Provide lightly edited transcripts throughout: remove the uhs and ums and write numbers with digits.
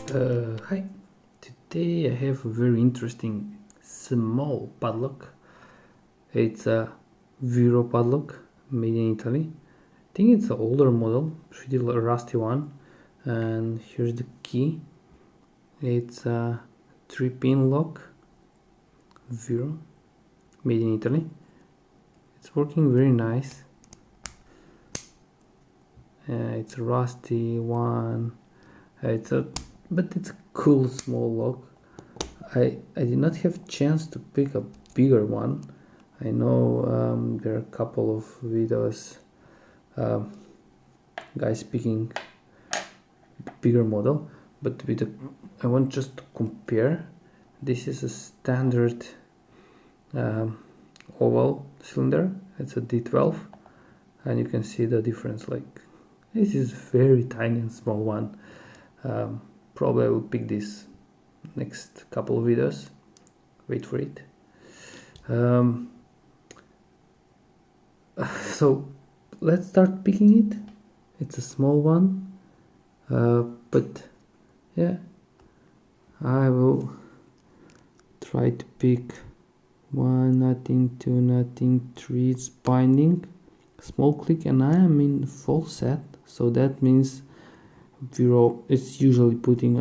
Hi, today I have a very interesting small padlock. It's a Viro padlock made in Italy. I think it's an older model, pretty rusty one. And here's the key. It's a 3-pin lock, Viro, made in Italy. It's working very nice. It's a rusty one. But it's a cool small lock. I did not have chance to pick a bigger one. I know there are a couple of videos guys picking bigger model, but I want just to compare. This is a standard oval cylinder. It's a D12, and you can see the difference. Like, this is very tiny and small one. Probably I will pick this next couple of videos. Wait for it. So let's start picking it. It's a small one, but yeah, I will try to pick 1, nothing, 2, nothing, 3. It's binding, small click, and I am in full set, so that means Viro is usually putting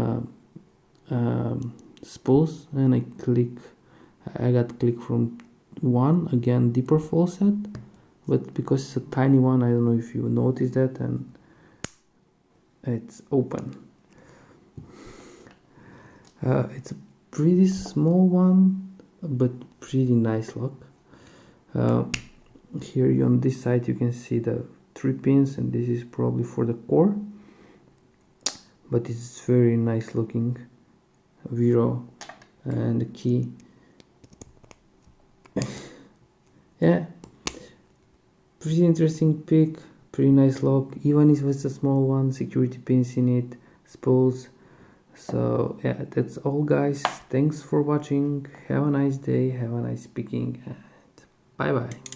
spools, and I got click from 1, again deeper full set, but because it's a tiny one, I don't know if you notice that, and it's open. It's a pretty small one, but pretty nice lock. Here on this side you can see the 3 pins, and this is probably for the core, but it's very nice looking Viro. And the key, yeah, pretty interesting pick, pretty nice lock, even if it's a small one, security pins in it, spools. So yeah, that's all guys, thanks for watching, have a nice day, have a nice picking, and bye bye.